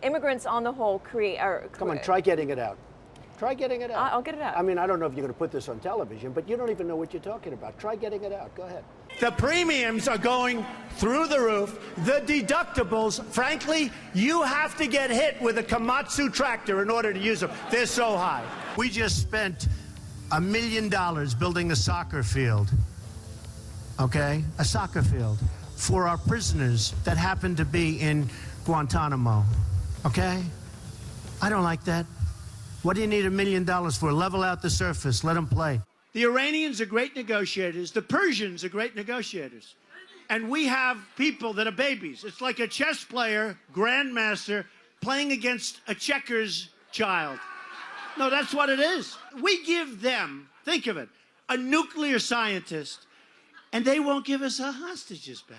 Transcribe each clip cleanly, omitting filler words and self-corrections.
immigrants on the whole Come on, try getting it out. Try getting it out. I'll get it out. I mean, I don't know if you're going to put this on television, but you don't even know what you're talking about. Try getting it out. Go ahead. The premiums are going through the roof. The deductibles, frankly, you have to get hit with a Komatsu tractor in order to use them. They're so high. We just spent $1 million building a soccer field, okay? A soccer field for our prisoners that happen to be in Guantanamo, okay? I don't like that. What do you need $1 million for? Level out the surface. Let them play. The Iranians are great negotiators. The Persians are great negotiators. And we have people that are babies. It's like a chess player, grandmaster, playing against a checkers child. No, that's what it is. We give them, think of it, a nuclear scientist, and they won't give us our hostages back.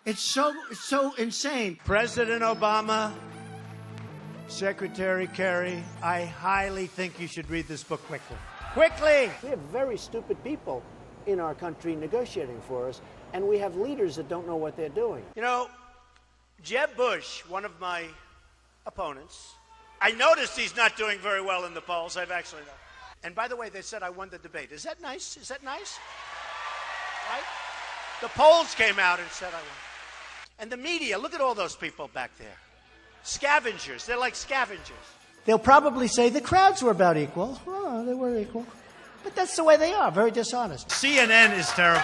It's so insane. President Obama, Secretary Kerry, I highly think you should read this book quickly. Quickly! We have very stupid people in our country negotiating for us, and we have leaders that don't know what they're doing. You know, Jeb Bush, one of my opponents, I noticed he's not doing very well in the polls. I've actually known. And by the way, they said I won the debate. Is that nice? Is that nice? Right? The polls came out and said I won. And the media, look at all those people back there. Scavengers. They're like scavengers. They'll probably say the crowds were about equal. Oh, they were equal. But that's the way they are, very dishonest. CNN is terrible.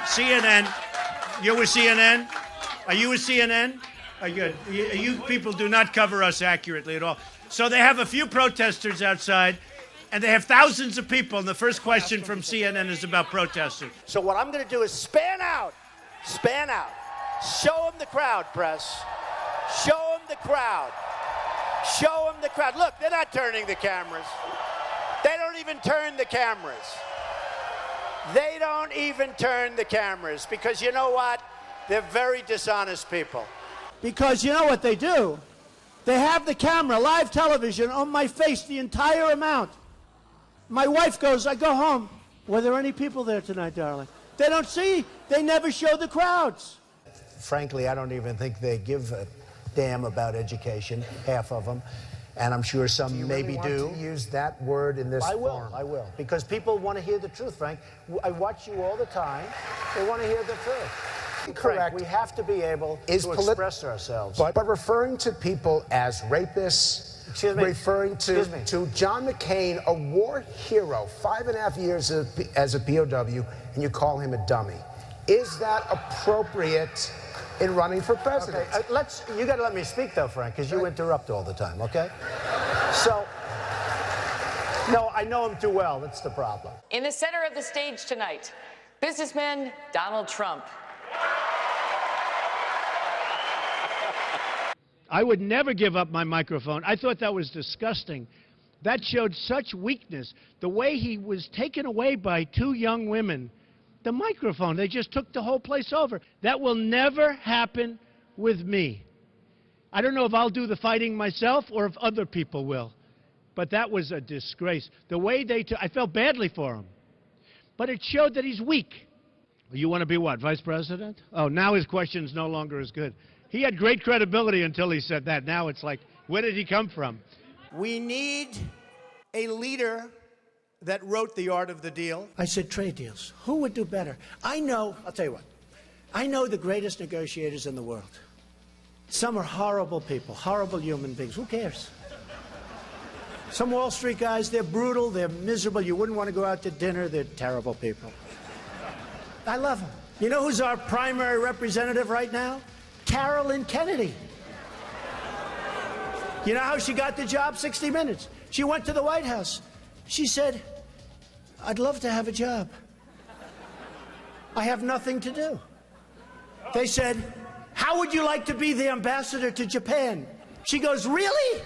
CNN. You're with CNN? Are you with CNN? Are you, you people do not cover us accurately at all. So they have a few protesters outside, and they have thousands of people, and the first question from CNN is about protesters. So what I'm going to do is span out. Span out. Show them the crowd, press. Show them the crowd. Show them the crowd. Look, they're not turning the cameras. They don't even turn the cameras. They don't even turn the cameras because you know what? They're very dishonest people. Because you know what they do? They have the camera, live television, on my face the entire amount. My wife goes, I go home. Were there any people there tonight, darling? They don't see. They never show the crowds. Frankly, I don't even think they give a damn about education, half of them. And I'm sure some maybe do. Want to use that word in this form? I will. Because people want to hear the truth, Frank. I watch you all the time. They want to hear the truth. Correct. Frank, we have to be able to express ourselves. But referring to people as rapists, referring to John McCain, a war hero, 5.5 years as a POW, and you call him a dummy. Is that appropriate in running for president? Okay, you got to let me speak, though, Frank, because you interrupt all the time, okay? So, no, I know him too well. That's the problem. In the center of the stage tonight, businessman Donald Trump. I would never give up my microphone. I thought that was disgusting. That showed such weakness. The way he was taken away by two young women. The microphone, they just took the whole place over. That will never happen with me. I don't know if I'll do the fighting myself or if other people will. But that was a disgrace. The way they took, I felt badly for him. But it showed that he's weak. You want to be what, vice president? Oh, now his question's no longer as good. He had great credibility until he said that. Now it's like, where did he come from? We need a leader that wrote The Art of the Deal. I said trade deals. Who would do better? I know, I'll tell you what, I know the greatest negotiators in the world. Some are horrible people, horrible human beings. Who cares? Some Wall Street guys, they're brutal, they're miserable. You wouldn't want to go out to dinner. They're terrible people. I love them. You know who's our primary representative right now? Carolyn Kennedy. You know how she got the job? 60 Minutes. She went to the White House. She said, I'd love to have a job. I have nothing to do. They said, how would you like to be the ambassador to Japan? She goes, really?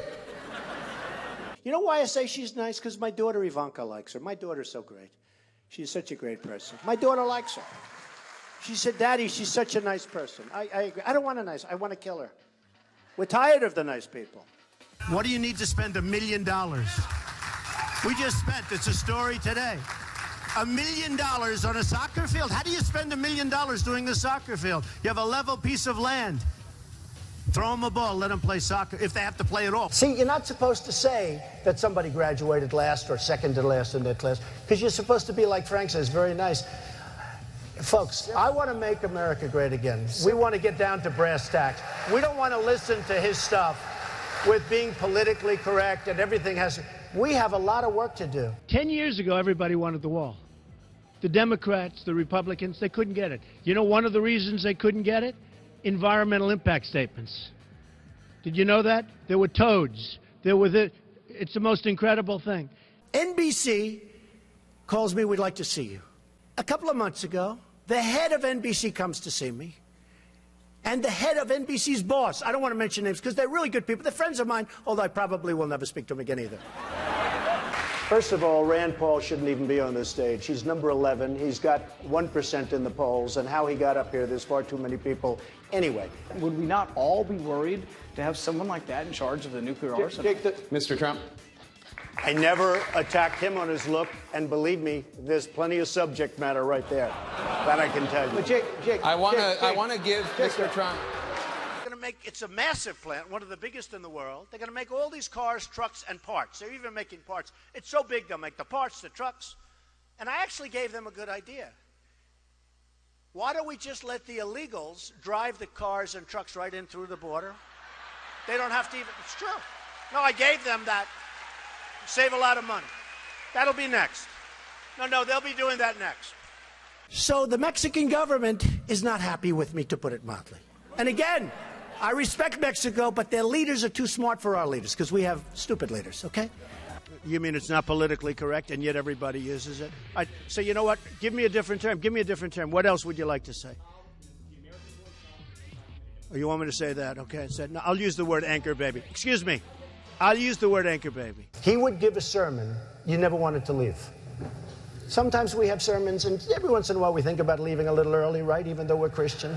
You know why I say she's nice? Because my daughter Ivanka likes her. My daughter's so great. She's such a great person. My daughter likes her. She said, Daddy, she's such a nice person. I agree. I don't want a nice, I want to kill her. We're tired of the nice people. What do you need to spend $1 million? We just spent, it's a story today, $1 million on a soccer field. How do you spend $1 million doing the soccer field? You have a level piece of land. Throw them a ball, let them play soccer, if they have to play at all. See, you're not supposed to say that somebody graduated last or second to last in their class, because you're supposed to be, like Frank says, very nice. Folks, I want to make America great again. We want to get down to brass tacks. We don't want to listen to his stuff with being politically correct and everything has... We have a lot of work to do. 10 years ago, everybody wanted the wall. The Democrats, the Republicans, they couldn't get it. You know one of the reasons they couldn't get it? Environmental impact statements. Did you know that? There were toads. It's the most incredible thing. NBC calls me, we'd like to see you. A couple of months ago, the head of NBC comes to see me. And the head of NBC's boss, I don't want to mention names because they're really good people. They're friends of mine, although I probably will never speak to them again either. First of all, Rand Paul shouldn't even be on this stage. He's number 11. He's got 1% in the polls, and how he got up here, there's far too many people. Anyway. Would we not all be worried to have someone like that in charge of the nuclear arsenal? Mr. Trump. I never attacked him on his look, and believe me, there's plenty of subject matter right there. That I can tell you. But Jake, I want to give Mr. Trump. It's a massive plant, one of the biggest in the world. They're going to make all these cars, trucks, and parts. They're even making parts. It's so big, they'll make the parts, the trucks. And I actually gave them a good idea. Why don't we just let the illegals drive the cars and trucks right in through the border? They don't have to even, it's true. No, I gave them that. Save a lot of money. That'll be next. No, they'll be doing that next. So the Mexican government is not happy with me, to put it mildly. And again, I respect Mexico, but their leaders are too smart for our leaders, because we have stupid leaders, okay? You mean it's not politically correct, and yet everybody uses it? So you know what? Give me a different term. Give me a different term. What else would you like to say? Oh, you want me to say that? Okay. No, I'll use the word anchor baby. Excuse me. I'll use the word anchor baby. He would give a sermon you never wanted to leave. Sometimes we have sermons, and every once in a while we think about leaving a little early, right, even though we're Christian.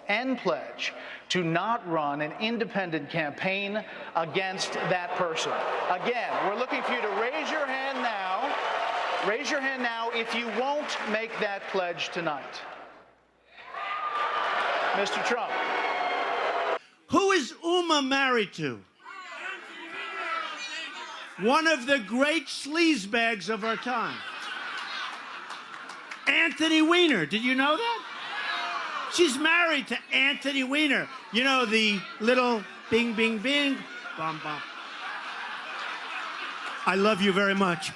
and pledge to not run an independent campaign against that person. Again, we're looking for you to raise your hand now. Raise your hand now if you won't make that pledge tonight. Mr. Trump. Who is Uma married to? One of the great sleazebags of our time. Anthony Weiner. Did you know that? She's married to Anthony Weiner. You know, the little bing, bing, bing, bum, bum. I love you very much.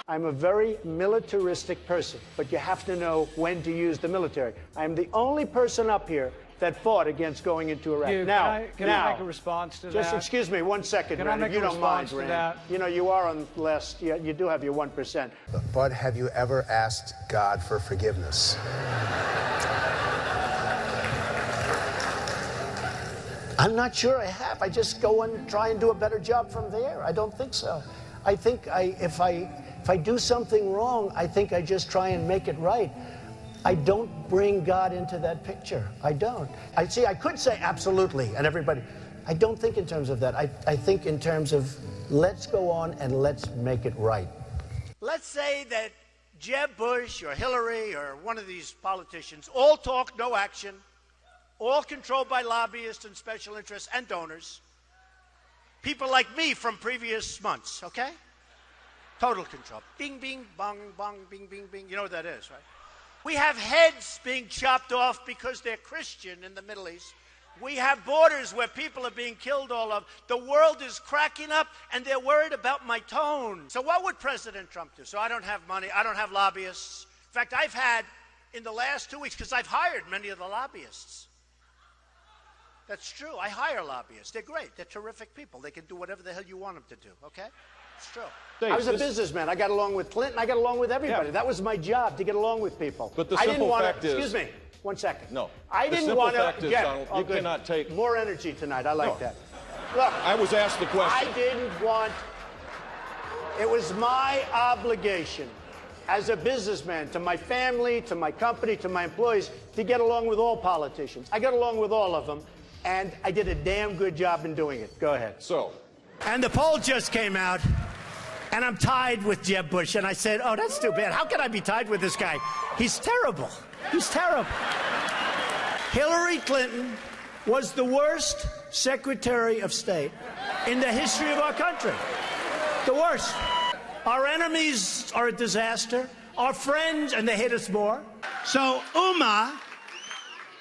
I'm a very militaristic person, but you have to know when to use the military. I'm the only person up here that fought against going into Iraq. Can I make a response to that? Just excuse me 1 second, Rand, if you don't mind, Rand. You know, you are on less, you do have your 1%. But have you ever asked God for forgiveness? I'm not sure I have. I just go and try and do a better job from there. I don't think so. I think if I do something wrong, I think I just try and make it right. I don't bring God into that picture. I don't. I could say absolutely, and everybody. I don't think in terms of that. I think in terms of let's go on and let's make it right. Let's say that Jeb Bush or Hillary or one of these politicians all talk, no action, all controlled by lobbyists and special interests and donors. People like me from previous months, okay? Total control. Bing, bing, bong, bong, bing, bing, bing. You know what that is, right? We have heads being chopped off because they're Christian in the Middle East. We have borders where people are being killed all over. The world is cracking up, and they're worried about my tone. So what would President Trump do? So I don't have money. I don't have lobbyists. In fact, I've had, in the last 2 weeks, because I've hired many of the lobbyists. That's true. I hire lobbyists. They're great. They're terrific people. They can do whatever the hell you want them to do, okay? It's true. I was a businessman. I got along with Clinton. I got along with everybody. Yeah. That was my job, to get along with people. But the simple fact is... Excuse me. 1 second. No. I didn't want to... The simple fact is, Donald, you cannot take... More energy tonight. I like that. Look. I was asked the question. I didn't want... It was my obligation as a businessman to my family, to my company, to my employees, to get along with all politicians. I got along with all of them, and I did a damn good job in doing it. Go ahead. So... And the poll just came out, and I'm tied with Jeb Bush. And I said, oh, that's too bad. How can I be tied with this guy? He's terrible. He's terrible. Hillary Clinton was the worst Secretary of State in the history of our country. The worst. Our enemies are a disaster. Our friends, and they hate us more. So Uma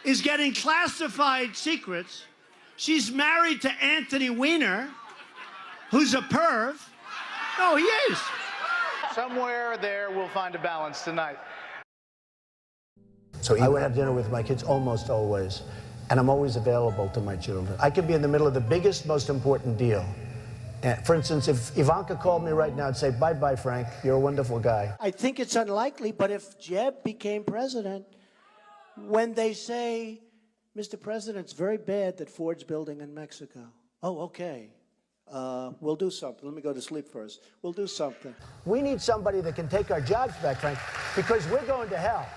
is getting classified secrets. She's married to Anthony Weiner, who's a perv. No, he is. Somewhere there we'll find a balance tonight. So I would have dinner with my kids almost always, and I'm always available to my children. I could be in the middle of the biggest, most important deal. For instance, if Ivanka called me right now and say, bye-bye, Frank, you're a wonderful guy. I think it's unlikely, but if Jeb became president, when they say, Mr. President, it's very bad that Ford's building in Mexico. Oh, okay. We'll do something. Let me go to sleep first. We'll do something. We need somebody that can take our jobs back, Frank, because we're going to hell.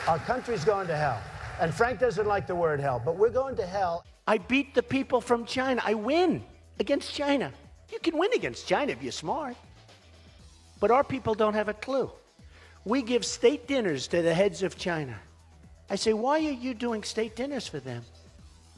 Our country's going to hell. And Frank doesn't like the word hell, but we're going to hell. I beat the people from China. I win against China. You can win against China if you're smart. But our people don't have a clue. We give state dinners to the heads of China. I say, why are you doing state dinners for them?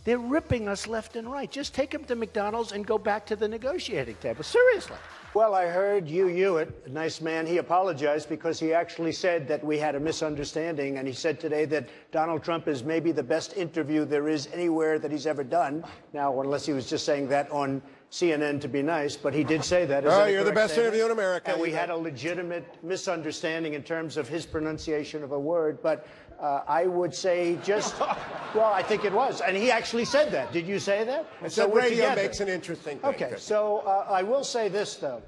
They're ripping us left and right. Just take them to McDonald's and go back to the negotiating table. Seriously. Well, I heard Hugh Hewitt, a nice man, he apologized because he actually said that we had a misunderstanding, and he said today that Donald Trump is maybe the best interview there is anywhere that he's ever done. Now, unless he was just saying that on CNN to be nice, but he did say that. Oh, you're the best interview in America. And we had a legitimate misunderstanding in terms of his pronunciation of a word, but I would say just, well, I think it was. And he actually said that. Did you say that? I said radio makes an interesting thing. Okay, so I will say this, though.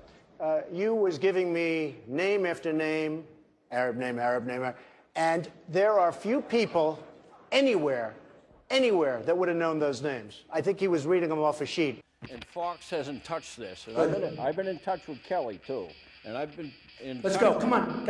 You was giving me name after name, Arab name, and there are few people anywhere that would have known those names. I think he was reading them off a sheet. And Fox hasn't touched this. And I've been in touch with Kelly, too. And I've been in Let's go, come on.